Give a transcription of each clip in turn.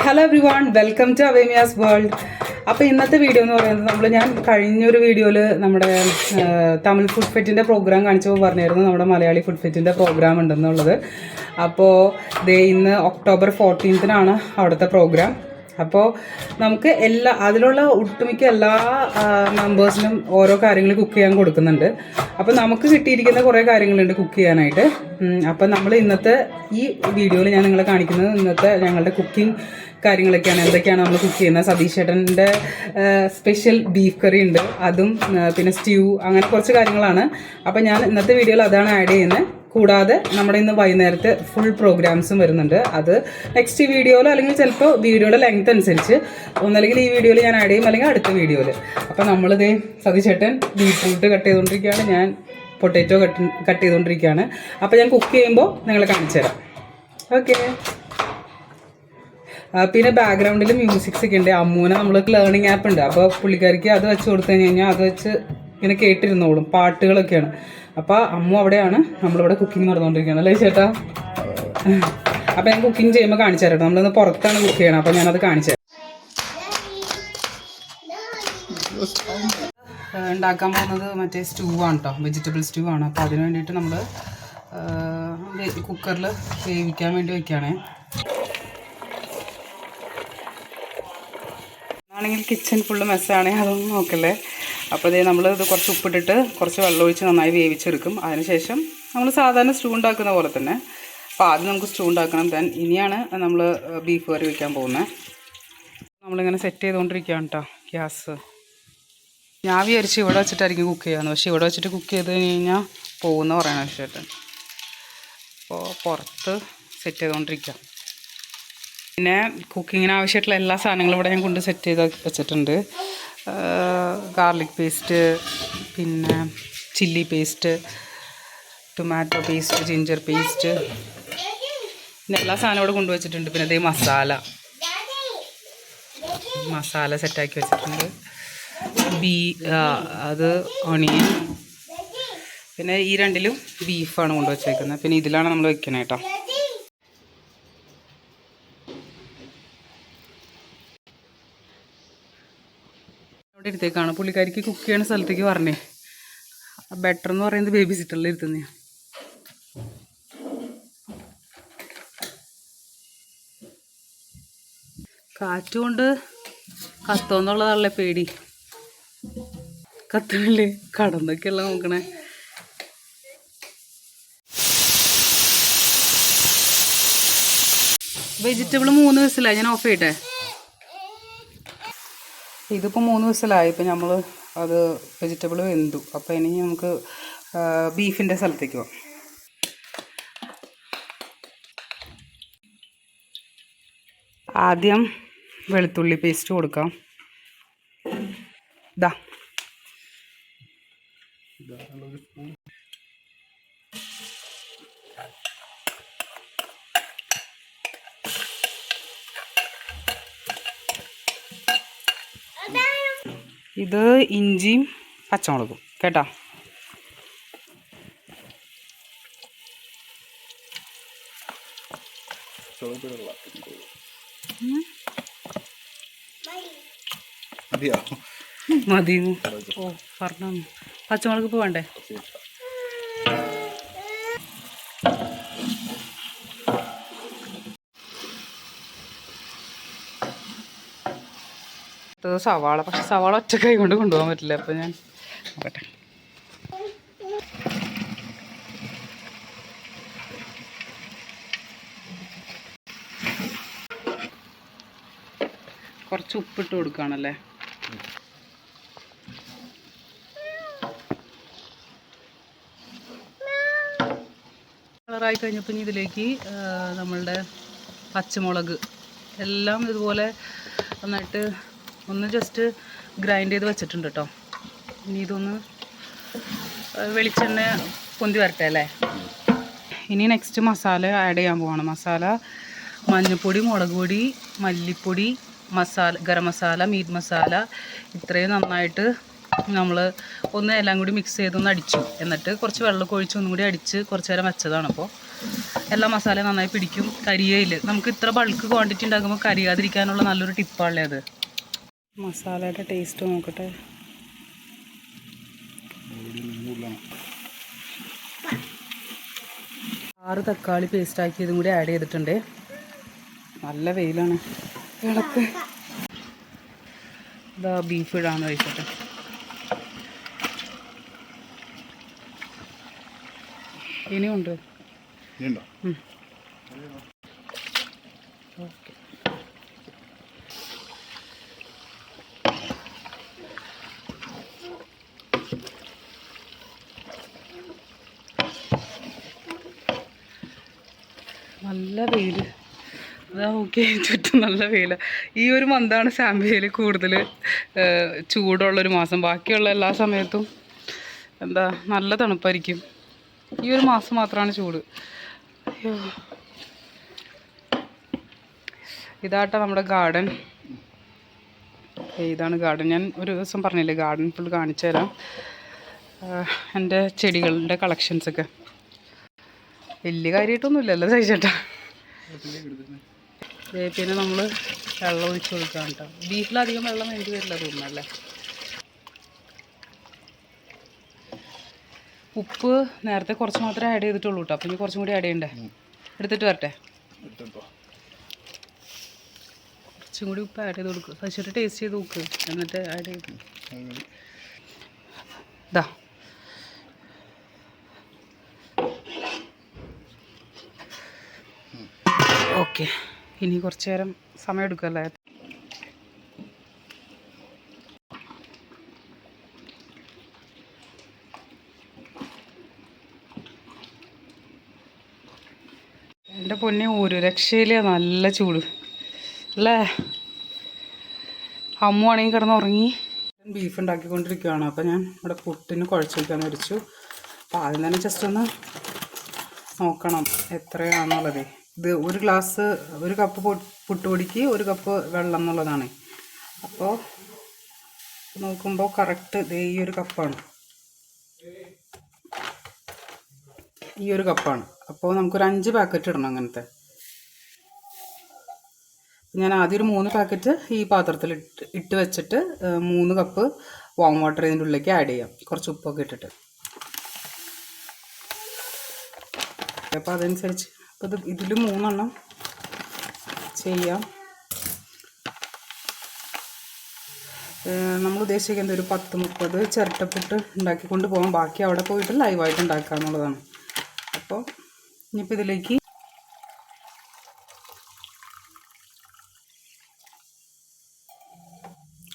Hello everyone, welcome to Avemia's World. അപ്പോൾ ഇന്നത്തെ video എന്ന് പറയുന്നത് ഞാൻ കഴിഞ്ഞൊരു വീഡിയോയിൽ നമ്മുടെ തമിഴ് ഫുഡ് ഫെറ്റിൻ്റെ പ്രോഗ്രാം കാണിച്ചപ്പോൾ പറഞ്ഞായിരുന്നു നമ്മുടെ മലയാളി ഫുഡ് ഫെറ്റിൻ്റെ പ്രോഗ്രാം ഉണ്ടെന്നുള്ളത്. അപ്പോൾ ഇന്ന് ഒക്ടോബർ 14-നാണ് അവിടുത്തെ പ്രോഗ്രാം. അപ്പോൾ നമുക്ക് അതിലുള്ള ഒട്ടുമിക്ക എല്ലാ മെമ്പേഴ്സിനും ഓരോ കാര്യങ്ങൾ കുക്ക് ചെയ്യാൻ കൊടുക്കുന്നുണ്ട്. അപ്പോൾ നമുക്ക് കിട്ടിയിരിക്കുന്ന കുറേ കാര്യങ്ങളുണ്ട് കുക്ക് ചെയ്യാനായിട്ട്. അപ്പോൾ നമ്മൾ ഇന്നത്തെ ഈ വീഡിയോയിൽ ഞാൻ നിങ്ങളെ കാണിക്കുന്നത് ഇന്നത്തെ ഞങ്ങളുടെ കുക്കിംഗ് കാര്യങ്ങളൊക്കെയാണ്. എന്തൊക്കെയാണ് നമ്മൾ കുക്ക് ചെയ്യുന്നത്. സതീശേട്ടൻ്റെ സ്പെഷ്യൽ ബീഫ് കറി ഉണ്ട്, അതും പിന്നെ സ്റ്റ്യൂ, അങ്ങനെ കുറച്ച് കാര്യങ്ങളാണ്. അപ്പോൾ ഞാൻ ഇന്നത്തെ വീഡിയോയിൽ അതാണ് ആഡ് ചെയ്യുന്നത്. കൂടാതെ നമ്മുടെ ഇന്ന് വൈകുന്നേരത്തെ ഫുൾ പ്രോഗ്രാംസും വരുന്നുണ്ട്. അത് നെക്സ്റ്റ് വീഡിയോയിലോ അല്ലെങ്കിൽ ചിലപ്പോൾ വീഡിയോയുടെ ലെങ്ത് അനുസരിച്ച് ഒന്നല്ലെങ്കിൽ ഈ വീഡിയോയിൽ ഞാൻ ആഡ് ചെയ്യും, അല്ലെങ്കിൽ അടുത്ത വീഡിയോയിൽ. അപ്പോൾ നമ്മളിതേ സതീശേട്ടൻ ബീറ്റ്റൂട്ട് കട്ട് ചെയ്തുകൊണ്ടിരിക്കുകയാണ്, ഞാൻ പൊട്ടാറ്റോ കട്ട് ചെയ്തുകൊണ്ടിരിക്കുകയാണ്. അപ്പോൾ ഞാൻ കുക്ക് ചെയ്യുമ്പോൾ നിങ്ങളെ കാണിച്ചു തരാം. ഓക്കെ. പിന്നെ ബാക്ക്ഗ്രൗണ്ടിൽ മ്യൂസിക്സ് ഒക്കെ ഉണ്ട്. അമ്മൂനെ നമ്മൾക്ക് ലേണിംഗ് ആപ്പ് ഉണ്ട്. അപ്പോൾ പുള്ളിക്കാരിക്ക് അത് വെച്ച് കൊടുത്തു കഴിഞ്ഞാൽ അത് വെച്ച് ഇങ്ങനെ കേട്ടിരുന്നോളും. പാട്ടുകളൊക്കെയാണ്. അപ്പോൾ അമ്മു അവിടെയാണ്, നമ്മളിവിടെ കുക്കിംഗ് നടന്നുകൊണ്ടിരിക്കുകയാണ് അല്ലേ ചേട്ടാ? അപ്പോൾ ഞാൻ കുക്കിംഗ് ചെയ്യുമ്പോൾ കാണിച്ചു തരാം. നമ്മളിന്ന് പുറത്താണ് കുക്ക് ചെയ്യണം. അപ്പോൾ ഞാനത് കാണിച്ചു തരാം. ഉണ്ടാക്കാൻ പോകുന്നത് മറ്റേ സ്റ്റൂ ആണ് കേട്ടോ, വെജിറ്റബിൾ സ്റ്റൂ ആണ്. അപ്പോൾ അതിന് വേണ്ടിയിട്ട് നമ്മൾ കുക്കറിൽ വേവിക്കാൻ വേണ്ടി വയ്ക്കുകയാണേ. ആണെങ്കിൽ കിച്ചൺ ഫുള്ള് മെസ്സാണ്, അതൊന്നും നോക്കല്ലേ. അപ്പോൾ നമ്മൾ ഇത് കുറച്ച് ഉപ്പിട്ടിട്ട് കുറച്ച് വെള്ളം ഒഴിച്ച് നന്നായി വേവിച്ചെടുക്കും. അതിനുശേഷം നമ്മൾ സാധാരണ സ്റ്റൂ ഉണ്ടാക്കുന്ന പോലെ തന്നെ. അപ്പോൾ ആദ്യം നമുക്ക് സ്റ്റൂ ഉണ്ടാക്കണം. ദെൻ ഇനിയാണ് നമ്മൾ ബീഫ് കറി വയ്ക്കാൻ പോകുന്നത്. നമ്മളിങ്ങനെ സെറ്റ് ചെയ്തുകൊണ്ടിരിക്കുകയാണ് കേട്ടോ ഗ്യാസ്. ഞാൻ വിചാരിച്ച് ഇവിടെ വെച്ചിട്ടായിരിക്കും കുക്ക് ചെയ്യാമെന്ന്. പക്ഷേ ഇവിടെ വെച്ചിട്ട് കുക്ക് ചെയ്ത് കഴിഞ്ഞാൽ പോകുമെന്ന് പറയണം ചേട്ടൻ. അപ്പോൾ പുറത്ത് സെറ്റ് ചെയ്തുകൊണ്ടിരിക്കാം. പിന്നെ കുക്കിങ്ങിന് ആവശ്യമായിട്ടുള്ള എല്ലാ സാധനങ്ങളും ഇവിടെ ഞാൻ കൊണ്ട് സെറ്റ് ചെയ്ത് വെച്ചിട്ടുണ്ട്. ഗാർലിക് പേസ്റ്റ്, പിന്നെ chilli paste, tomato paste, ginger paste, പിന്നെ എല്ലാ സാധനവും ഇവിടെ കൊണ്ടുവച്ചിട്ടുണ്ട്. പിന്നെ അതേ മസാല സെറ്റാക്കി വെച്ചിട്ടുണ്ട്. അത് ഓണിയൻ, പിന്നെ ഈ രണ്ടിലും ബീഫാണ് കൊണ്ടുവച്ചേക്കുന്നത്. പിന്നെ ഇതിലാണ് നമ്മൾ വെക്കണേ കേട്ടോ. അവിടെ ഇരുത്തേക്കാണ് പുള്ളിക്കാരിക്ക് കുക്ക് ചെയ്യണ സ്ഥലത്തേക്ക് പറഞ്ഞേ. ബെറ്റർ എന്ന് പറയുന്നത് ബേബി സിറ്ററിൽ ഇരുത്തുന്നേ. കാറ്റുകൊണ്ട് കത്തോന്നുള്ളതാണല്ലേ പേടി. കത്തണില്ലേ? കടന്നൊക്കെയുള്ള നോക്കണേ. വെജിറ്റബിൾ 3 വിസിലായി, ഞാൻ ഓഫ് ചെയ്യട്ടെ. ഇതിപ്പോൾ 3 വിസിലായി. ഇപ്പം നമ്മൾ അത് വെജിറ്റബിൾ വെന്തു. അപ്പോൾ ഇനി നമുക്ക് ബീഫിൻ്റെ സ്ഥലത്തേക്ക് പോകാം. ആദ്യം വെളുത്തുള്ളി പേസ്റ്റ് കൊടുക്കാം. ഇതാ ഇത് ഇഞ്ചിയും പച്ചമുളകും കേട്ടോ. മതി. ഓ പറഞ്ഞു. പച്ചമുളക് ഇപ്പോൾ വേണ്ടേ? സവാള, പക്ഷെ സവാള ഒറ്റ കൈ കൊണ്ട് കൊണ്ടുപോകാൻ പറ്റില്ല. അപ്പോൾ ഞാൻ നോക്കട്ടെ. കുറച്ച് ഉപ്പിട്ട് കൊടുക്കുകയാണല്ലേ. കളറായി കഴിഞ്ഞപ്പോൾ ഇനി ഇതിലേക്ക് നമ്മളുടെ പച്ചമുളക് എല്ലാം ഇതുപോലെ നന്നായിട്ട് ഒന്ന് ജസ്റ്റ് ഗ്രൈൻഡ് ചെയ്ത് വെച്ചിട്ടുണ്ട് കേട്ടോ. ഇനി ഇതൊന്ന് വെളിച്ചെണ്ണ പൊന്തി വരട്ടെ അല്ലേ. ഇനി നെക്സ്റ്റ് മസാല ആഡ് ചെയ്യാൻ പോവാണ്. മസാല മഞ്ഞൾപ്പൊടി, മുളക് പൊടി, മല്ലിപ്പൊടി, ഗരം മസാല, മീറ്റ് മസാല, ഇത്രയും നന്നായിട്ട് നമ്മൾ ഒന്ന് എല്ലാം കൂടി മിക്സ് ചെയ്തൊന്ന് അടിച്ചു. എന്നിട്ട് കുറച്ച് വെള്ളമൊക്കെ ഒഴിച്ച് ഒന്നും കൂടി അടിച്ച് കുറച്ച് നേരം വെച്ചതാണ്. അപ്പോൾ എല്ലാ മസാലയും നന്നായി പിടിക്കും, കരിയേയില്ല. നമുക്ക് ഇത്ര ബൾക്ക് ക്വാണ്ടിറ്റി ഉണ്ടാക്കുമ്പോൾ കരിയാതിരിക്കാനുള്ള നല്ലൊരു ടിപ്പാണല്ലേ അത്. മസാലയുടെ ടേസ്റ്റ് നോക്കട്ടെ. 6 തക്കാളി പേസ്റ്റ് ആക്കിയതും കൂടി ആഡ് ചെയ്തിട്ടുണ്ട്. നല്ല വെയിലാണ്. ഇളക്ക് ഇതാ ബീഫ് ഇടാന്ന് കഴിക്കട്ടെ. ഇനിയുണ്ട്. ഓക്കെ. നല്ല വെയിൽ. അതാ ഓക്കെ, ചുറ്റും നല്ല വെയിലാണ്. ഈ ഒരു മന്താണ് സാംബിയയിൽ കൂടുതൽ ചൂടുള്ളൊരു മാസം. ബാക്കിയുള്ള എല്ലാ സമയത്തും എന്താ നല്ല തണുപ്പായിരിക്കും. ഈ ഒരു മാസം മാത്രമാണ് ചൂട്. അയ്യോ, ഇതാട്ടോ നമ്മുടെ ഗാർഡൻ. ഇതാണ് ഗാർഡൻ. ഞാൻ ഒരു ദിവസം പറഞ്ഞില്ലേ ഗാർഡൻ ഫുൾ കാണിച്ചു തരാം. എൻ്റെ ചെടികളുടെ കളക്ഷൻസൊക്കെ. വലിയ കാര്യമായിട്ടൊന്നുമില്ലല്ലോ സതീശേട്ടാ. പിന്നെ നമ്മൾ വെള്ളം ഒഴിച്ച് കൊടുക്കാം കേട്ടോ. ബീഫിലധികം വെള്ളം വേണ്ടി വരില്ല തോന്നുന്നല്ലേ. ഉപ്പ് നേരത്തെ കുറച്ച് മാത്രമേ ആഡ് ചെയ്തിട്ടുള്ളൂ കേട്ടോ. അപ്പം ഇനി കുറച്ചും കൂടി ആഡ് ചെയ്യണ്ടേ? എടുത്തിട്ട് വരട്ടെ. കുറച്ചും കൂടി ഉപ്പ് ആഡ് ചെയ്ത് കൊടുക്കുക. സതീശേട്ടാ ടേസ്റ്റ് ചെയ്ത് നോക്ക്, എന്നിട്ട് ആഡ് ചെയ്ത്. ഇതാ ഓക്കെ. ഇനി കുറച്ച് നേരം സമയം എടുക്കുമല്ലേ. എൻ്റെ പൊന്നെ, ഒരു രക്ഷയില്ല. നല്ല ചൂട് അല്ലേ. അമ്മുവാണെങ്കിൽ കിടന്നുറങ്ങി. ബീഫ് ഉണ്ടാക്കിക്കൊണ്ടിരിക്കുകയാണ്. അപ്പോൾ ഞാൻ ഇവിടെ പുട്ടിന് കുഴച്ച് വയ്ക്കാമെന്ന് വിചാരിച്ചു. അപ്പോൾ ആദ്യം തന്നെ ജസ്റ്റ് ഒന്ന് നോക്കണം എത്രയാണെന്നുള്ളത്. ഇത് ഒരു കപ്പ് പുട്ടുപൊടിക്ക് 1 കപ്പ് വെള്ളം എന്നുള്ളതാണ്. അപ്പോൾ നോക്കുമ്പോൾ കറക്റ്റ് ഈ ഒരു കപ്പാണ്. ഈ ഒരു കപ്പാണ്. അപ്പോൾ നമുക്കൊരു 5 പാക്കറ്റ് ഇടണം അങ്ങനത്തെ. ഞാൻ ആദ്യം ഒരു 3 പാക്കറ്റ് ഈ പാത്രത്തിൽ ഇട്ട് വെച്ചിട്ട് 3 കപ്പ് വാം വാട്ടർ ഇതിൻ്റെ ഉള്ളിലേക്ക് ആഡ് ചെയ്യാം, കുറച്ച് ഉപ്പൊക്കെ ഇട്ടിട്ട്. അപ്പോൾ അതനുസരിച്ച് അപ്പോൾ ഇതിൽ 3 എണ്ണം ചെയ്യാം. നമ്മൾ ഉദ്ദേശിക്കുന്നത് ഒരു 10-30 ചിരട്ടപ്പുട്ട് ഉണ്ടാക്കിക്കൊണ്ട് പോകാം. ബാക്കി അവിടെ പോയിട്ട് ലൈവായിട്ട് ഉണ്ടാക്കുക എന്നുള്ളതാണ്. അപ്പോൾ ഇനിയിപ്പോൾ ഇതിലേക്ക്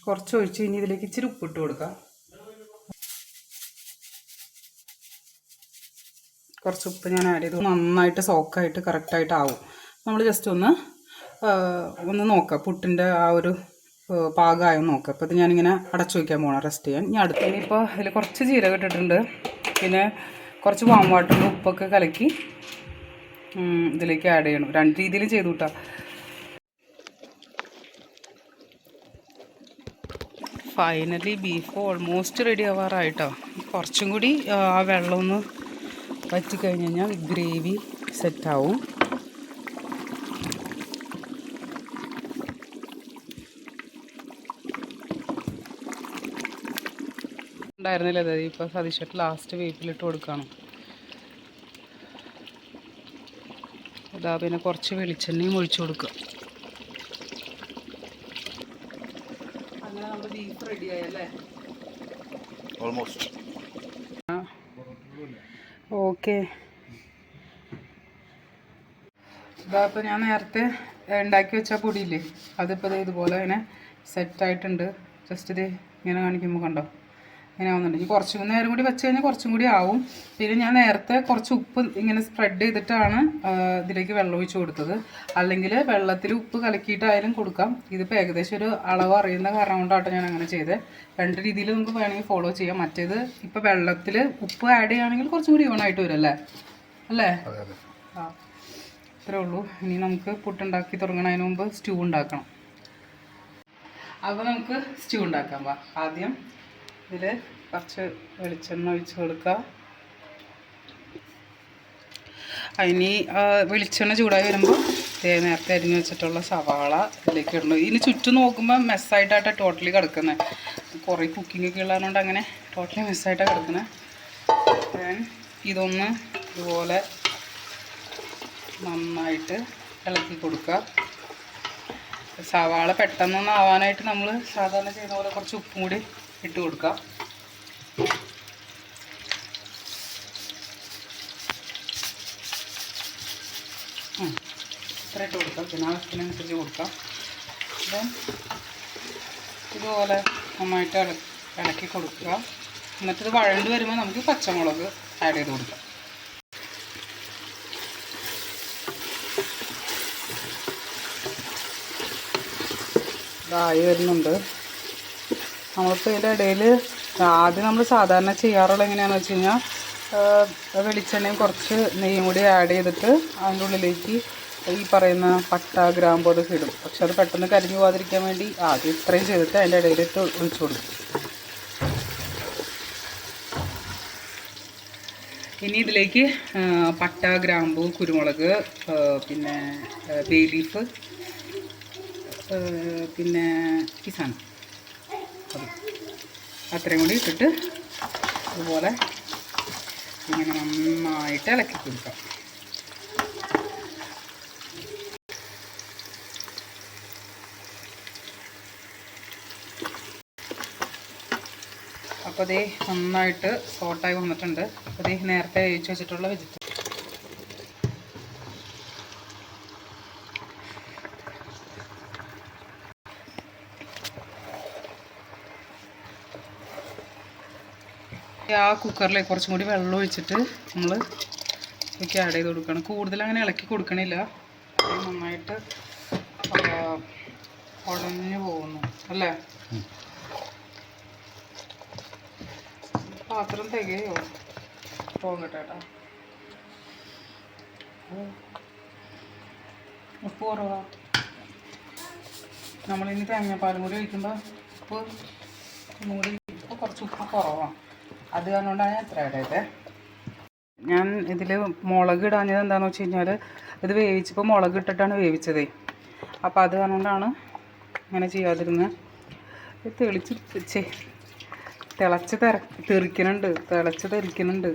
കുറച്ച് ഒഴിച്ച് ഇനി ഇതിലേക്ക് ഇച്ചിരി ഉപ്പിട്ട് കൊടുക്കാം. കുറച്ച് ഉപ്പ് ഞാൻ ആഡ് ചെയ്തു. നന്നായിട്ട് സോക്കായിട്ട് കറക്റ്റായിട്ട് ആവും. നമ്മൾ ജസ്റ്റ് ഒന്ന് നോക്കാം പുട്ടിൻ്റെ ആ ഒരു പാകമായോ നോക്കാം. അപ്പോൾ ഇത് ഞാനിങ്ങനെ അടച്ചു വയ്ക്കാൻ പോകണം റെസ്റ്റ് ചെയ്യാൻ. ഇനി അടുത്ത് ഇനിയിപ്പോൾ അതിൽ കുറച്ച് ജീരകം ഇട്ടിട്ടുണ്ട്. പിന്നെ കുറച്ച് വാം വാട്ടറിൽ ഉപ്പൊക്കെ കലക്കി ഇതിലേക്ക് ആഡ് ചെയ്യണം. 2 രീതിയിൽ ചെയ്തു കൂട്ടാ. ഫൈനലി ബീഫ് ഓൾമോസ്റ്റ് റെഡി ആവാറായിട്ടോ. കുറച്ചും കൂടി ആ വെള്ളം ഒന്ന് വറ്റി കഴിഞ്ഞ് കഴിഞ്ഞാൽ ഗ്രേവി സെറ്റാവും. ഉണ്ടായിരുന്നില്ല. അതായത് ഇപ്പോൾ സതീശേട്ടൻ ലാസ്റ്റ് വേപ്പിലിട്ട് കൊടുക്കണം. അതാ പിന്നെ കുറച്ച് വെളിച്ചെണ്ണയും ഒഴിച്ചു കൊടുക്കുക. അങ്ങനെ നമ്മുടെ ബീഫ് റെഡിയായല്ലേ? ഓൾമോസ്റ്റ്. ഓക്കെ. ഇതാ ഇപ്പോൾ ഞാൻ നേരത്തെ ഉണ്ടാക്കി വെച്ച പൊടിയില്ലേ, അതിപ്പോൾ ഇതുപോലെ ഇങ്ങനെ സെറ്റായിട്ടുണ്ട്. ജസ്റ്റ് ഇത് ഇങ്ങനെ കാണിക്കുമ്പോൾ കണ്ടോ ഇങ്ങനെ ആവുന്നുണ്ട്. ഇനി കുറച്ചും നേരം കൂടി വെച്ച് കഴിഞ്ഞാൽ കുറച്ചും കൂടി ആവും. പിന്നെ ഞാൻ നേരത്തെ കുറച്ച് ഉപ്പ് ഇങ്ങനെ സ്പ്രെഡ് ചെയ്തിട്ടാണ് ഇതിലേക്ക് വെള്ളം ഒഴിച്ച് കൊടുത്തത്. അല്ലെങ്കിൽ വെള്ളത്തിൽ ഉപ്പ് കലക്കിയിട്ടായാലും കൊടുക്കാം. ഇതിപ്പോൾ ഏകദേശം ഒരു അളവ് അറിയുന്ന കാരണം കൊണ്ടാട്ടോ ഞാൻ അങ്ങനെ ചെയ്തത്. 2 രീതിയിൽ നമുക്ക് വേണമെങ്കിൽ ഫോളോ ചെയ്യാം. മറ്റേത് ഇപ്പോൾ വെള്ളത്തിൽ ഉപ്പ് ആഡ് ചെയ്യുകയാണെങ്കിൽ കുറച്ചും കൂടി ഈവണായിട്ട് വരും അല്ലേ? ആ, ഇത്രേ ഉള്ളൂ. ഇനി നമുക്ക് പുട്ടുണ്ടാക്കി തുടങ്ങണതിന് മുമ്പ് സ്റ്റൂ ഉണ്ടാക്കണം. അപ്പോൾ നമുക്ക് സ്റ്റൂ ഉണ്ടാക്കാം. ആദ്യം ഇതിൽ കുറച്ച് വെളിച്ചെണ്ണ ഒഴിച്ച് കൊടുക്കുക. അതിന് വെളിച്ചെണ്ണ ചൂടായി വരുമ്പോൾ നേരത്തെ അരിഞ്ഞ് വെച്ചിട്ടുള്ള സവാള ഇതിലേക്ക് ഇടണം. ഇതിന് ചുറ്റും നോക്കുമ്പോൾ മെസ്സായിട്ടാണ് ടോട്ടലി കിടക്കുന്നത്. കുറേ കുക്കിങ്ങൊക്കെ ഉള്ളതുകൊണ്ട് അങ്ങനെ ടോട്ടലി മെസ്സായിട്ടാണ് കിടക്കുന്നത്. ഇതൊന്ന് ഇതുപോലെ നന്നായിട്ട് ഇളക്കി കൊടുക്കുക. സവാള പെട്ടെന്നൊന്ന് ആവാനായിട്ട് നമ്മൾ സാധാരണ ചെയ്യുന്ന പോലെ കുറച്ച് ഉപ്പും കൂടി ഇട്ട് കൊടുക്കുക. ഇത്ര ഇട്ട് കൊടുക്കാം, പിന്നെ ആവശ്യത്തിനനുസരിച്ച് കൊടുക്കാം. അപ്പം ഇതുപോലെ നന്നായിട്ട് ഇളക്കി കൊടുക്കുക. എന്നിട്ട് ഇത് വഴണ്ട് വരുമ്പോൾ നമുക്ക് പച്ചമുളക് ആഡ് ചെയ്ത് കൊടുക്കാം. ഇതായി വരുന്നുണ്ട്. നമ്മളിപ്പോൾ ഇതിൻ്റെ ഇടയിൽ ആദ്യം നമ്മൾ സാധാരണ ചെയ്യാറുള്ളത് എങ്ങനെയാണെന്ന് വെച്ച് കഴിഞ്ഞാൽ വെളിച്ചെണ്ണയും കുറച്ച് നെയ്യും കൂടി ആഡ് ചെയ്തിട്ട് അതിൻ്റെ ഉള്ളിലേക്ക് ഈ പറയുന്ന പട്ട ഗ്രാമ്പു അതൊക്കെ ഇടും. പക്ഷെ അത് പെട്ടെന്ന് കരിഞ്ഞു പോകാതിരിക്കാൻ വേണ്ടി ആദ്യം ഇത്രയും ചെയ്തിട്ട് അതിൻ്റെ ഇടയിലിട്ട് ഒഴിച്ചു കൊടുക്കും. ഇനി ഇതിലേക്ക് പട്ട ഗ്രാമ്പു കുരുമുളക് പിന്നെ ബേ ലീഫ് പിന്നെ ഈ സാധനം അത് അത്രയും കൂടി ഇട്ടിട്ട് അതുപോലെ ഇങ്ങനെ നന്നായിട്ട് ഇളക്കി കൊടുക്കാം. അപ്പോൾ അതേ നന്നായിട്ട് സോട്ടായി വന്നിട്ടുണ്ട്. അപ്പോൾ അതേ നേരത്തെ വേവിച്ച് വെച്ചിട്ടുള്ള വെജിറ്റബിൾ ആ കുക്കറിലേക്ക് കുറച്ചും കൂടി വെള്ളം ഒഴിച്ചിട്ട് നമ്മൾ ഇതൊക്കെ ആഡ് ചെയ്ത് കൊടുക്കണം. കൂടുതൽ അങ്ങനെ ഇളക്കി കൊടുക്കണില്ല, നന്നായിട്ട് ഉടഞ്ഞു പോകുന്നു അല്ലേ? പാത്രം തികയോ? പോകട്ടെ. ഉപ്പ് കുറവാ. നമ്മളിനി തേങ്ങാപ്പാലും കൂടി ഒഴിക്കുമ്പോൾ ഉപ്പ് ഒന്നുകൂടി കുറച്ച് ഉപ്പ് കുറവാണ്. അത് കാരണകൊണ്ടാണ് ഞാൻ എത്ര ഇടയത്. ഞാൻ ഇതിൽ മുളക് ഇടാഞ്ഞത് എന്താണെന്ന് വെച്ച് കഴിഞ്ഞാൽ ഇത് വേവിച്ചപ്പോൾ മുളക് ഇട്ടിട്ടാണ് വേവിച്ചതേ. അപ്പോൾ അത് കാരണകൊണ്ടാണ് അങ്ങനെ ചെയ്യാതിരുന്നത്. തിളച്ച് തെറിക്കുന്നുണ്ട്.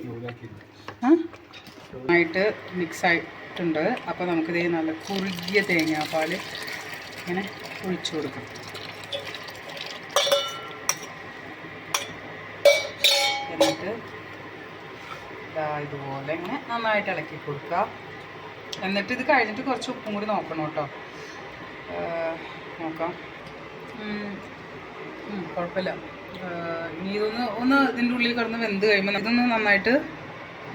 നന്നായിട്ട് മിക്സ് ആയിട്ടുണ്ട്. അപ്പോൾ നമുക്കിത് നല്ല കുറുകിയ തേങ്ങാപ്പാൽ ഇങ്ങനെ ഒഴിച്ചു കൊടുക്കാം. എന്നിട്ട് ഇതുപോലെ ഇങ്ങനെ നന്നായിട്ട് ഇളക്കി കൊടുക്കുക. എന്നിട്ട് ഇത് കഴിഞ്ഞിട്ട് കുറച്ച് ഉപ്പും കൂടി നോക്കണം കേട്ടോ. നോക്കാം, കുഴപ്പമില്ല. ഇനി ഒന്ന് ഇതിൻ്റെ ഉള്ളിൽ കിടന്ന് വെന്ത് കഴിയുമ്പോൾ ഇതൊന്ന് നന്നായിട്ട്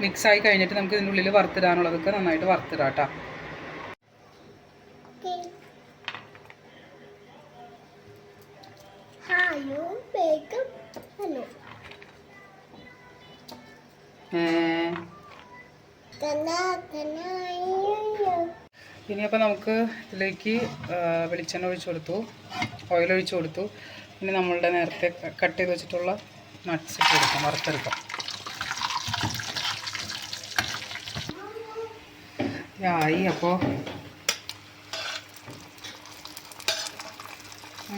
മിക്സായി കഴിഞ്ഞിട്ട് നമുക്ക് ഇതിൻ്റെ ഉള്ളിൽ വറുത്തിടാനുള്ളതൊക്കെ നന്നായിട്ട് വറുത്തിടാം കേട്ടോ. ഇനി അപ്പോൾ നമുക്ക് ഇതിലേക്ക് വെളിച്ചെണ്ണ ഒഴിച്ചു കൊടുത്തു, ഓയിൽ ഒഴിച്ചു കൊടുത്തു. പിന്നെ നമ്മളുടെ നേരത്തെ കട്ട് ചെയ്ത് വെച്ചിട്ടുള്ള നട്ട്സ് ഇട്ട് കൊടുക്കാം, വറുത്തെടുക്കാം. ആയി. അപ്പോൾ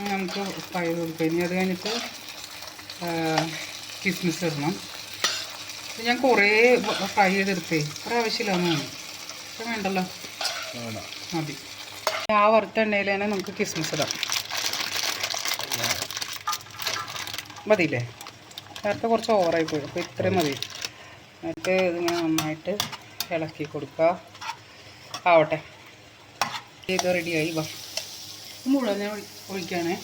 നമുക്ക് ഫ്രൈ ചെയ്ത് കൊടുക്കാം. ഇനി അത് കഴിഞ്ഞിട്ട് കിസ്മിസ് ഇടണം. ഞാൻ കുറേ ഫ്രൈ ചെയ്തെടുത്തേ, കുറേ ആവശ്യമില്ലാന്ന് തോന്നുന്നു. ഇപ്പം വേണ്ടല്ലോ, മതി. ആ വറുത്ത എണ്ണയിൽ തന്നെ നമുക്ക് കിസ്മിസ് ഇടാം. മതിയില്ലേ? നേരത്തെ കുറച്ച് ഓവറായി പോയി, അപ്പോൾ ഇത്രയും മതി. എന്നിട്ട് ഇതിങ്ങനെ നന്നായിട്ട് ഇളക്കി കൊടുക്കുക. ആവട്ടെ, ഇത് റെഡിയായി. വാ, മുഴുവൻ ഞാൻ ഒഴിക്കുകയാണേ.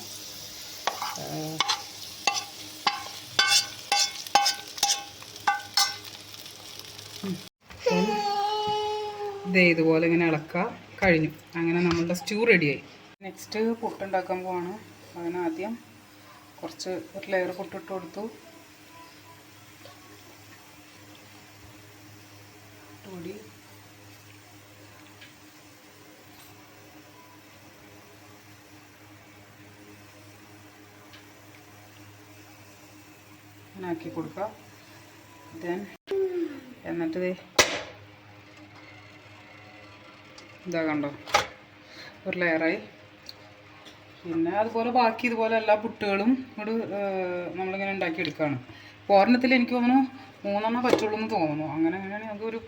ഇതുപോലെ ഇങ്ങനെ ഇളക്കുക. കഴിഞ്ഞു. അങ്ങനെ നമ്മളുടെ സ്റ്റൂ റെഡിയായി. നെക്സ്റ്റ് പുട്ടുണ്ടാക്കാൻ പോവാണ്. അതിനാദ്യം കുറച്ച് ഒരു ലെയർ പുട്ടിട്ട് കൊടുത്തു. പൊടി ആക്കി കൊടുക്കുക. എന്നിട്ട് ഇതാ കണ്ടോ, ഒരു ലെയറായി. പിന്നെ അതുപോലെ ബാക്കി ഇതുപോലെ എല്ലാ പുട്ടുകളും ഇവിടെ നമ്മളിങ്ങനെ ഉണ്ടാക്കിയെടുക്കുകയാണ്. ഒരെണ്ണത്തിൽ എനിക്ക് തോന്നുന്നു 3 പറ്റുള്ളൂ എന്ന് തോന്നുന്നു. അങ്ങനെയാണെങ്കിൽ നമുക്കൊരു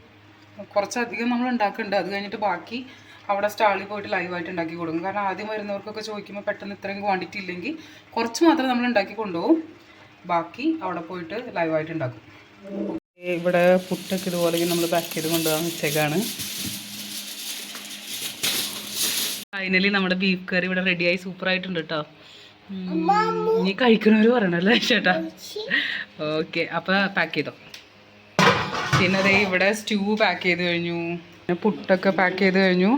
കുറച്ചധികം നമ്മൾ ഉണ്ടാക്കുന്നുണ്ട്. അത് കഴിഞ്ഞിട്ട് ബാക്കി അവിടെ സ്റ്റാളിൽ പോയിട്ട് ലൈവായിട്ട് ഉണ്ടാക്കി കൊടുക്കും. കാരണം ആദ്യം വരുന്നവർക്കൊക്കെ ചോദിക്കുമ്പോൾ പെട്ടെന്ന് ഇത്രയും ക്വാണ്ടിറ്റി ഇല്ലെങ്കിൽ കുറച്ച് മാത്രം നമ്മൾ ഉണ്ടാക്കി കൊണ്ടുപോകും, ബാക്കി അവിടെ പോയിട്ട് ലൈവായിട്ട് ഉണ്ടാക്കും. ഇവിടെ പുട്ടൊക്കെ ഇതുപോലെ നമ്മൾ പാക്ക് ചെയ്ത് കൊണ്ടുപോകാൻ വെച്ചേക്കാണ്. ഫൈനലി നമ്മുടെ ബീഫ് കറി ഇവിടെ റെഡിയായി സൂപ്പറായിട്ടുണ്ട് കേട്ടോ. ഇനി കഴിക്കണവർ പറയണല്ലേ ചേട്ടാ? ഓക്കെ, അപ്പോൾ പാക്ക് ചെയ്തോ. പിന്നെ അതേ ഇവിടെ സ്റ്റൂ പാക്ക് ചെയ്ത് കഴിഞ്ഞു, പിന്നെ പുട്ടൊക്കെ പാക്ക് ചെയ്ത് കഴിഞ്ഞു,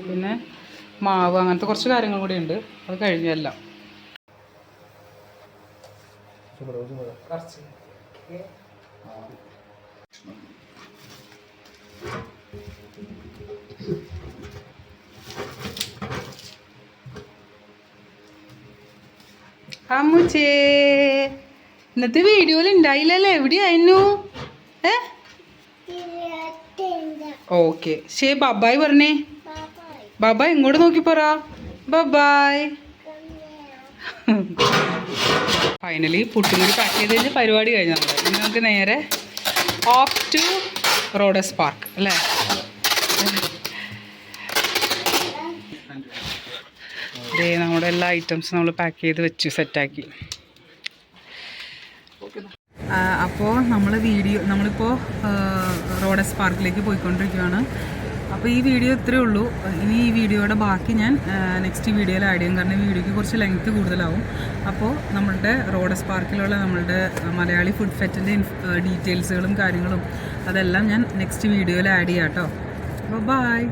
പിന്നെ മാവ് അങ്ങനത്തെ കുറച്ച് കാര്യങ്ങൾ കൂടി ഉണ്ട്. അത് കഴിഞ്ഞു എല്ലാം. അമ്മുച്ചേ, ഇന്നത്തെ വീഡിയോയിൽ ഉണ്ടായില്ലല്ലേ? എവിടെയായിരുന്നു? ഓക്കെ, ശരി. ബബായ് പറഞ്ഞേ. ബബായ് ഇങ്ങോട്ട് നോക്കി പറ. ബബായ്. ഫൈനലി പുട്ടും കൂടി പാക്ക് ചെയ്ത് കഴിഞ്ഞാൽ പരിപാടി കഴിഞ്ഞു. ഇനി നമുക്ക് നേരെ ഓഫ് ടു റോഡസ് പാർക്ക് അല്ലേ? ഇതേ നമ്മുടെ എല്ലാ ഐറ്റംസും നമ്മൾ പാക്ക് ചെയ്ത് വെച്ചു, സെറ്റാക്കി. അപ്പോൾ നമ്മളിപ്പോൾ റോഡസ് പാർക്കിലേക്ക് പോയിക്കൊണ്ടിരിക്കുകയാണ്. അപ്പോൾ ഈ വീഡിയോ ഇത്രയേ ഉള്ളൂ. ഇനി ഈ വീഡിയോയുടെ ബാക്കി ഞാൻ നെക്സ്റ്റ് വീഡിയോയിൽ ആഡ് ചെയ്യും. കാരണം ഈ വീഡിയോയ്ക്ക് കുറച്ച് ലെങ്ത്ത് കൂടുതലാവും. അപ്പോൾ നമ്മളുടെ റോഡസ് പാർക്കിലുള്ള നമ്മളുടെ മലയാളി ഫുഡ് ഫെറ്റിൻ്റെ ഡീറ്റെയിൽസുകളും കാര്യങ്ങളും അതെല്ലാം ഞാൻ നെക്സ്റ്റ് വീഡിയോയിൽ ആഡ് ചെയ്യാം കേട്ടോ. അപ്പോൾ ബൈ.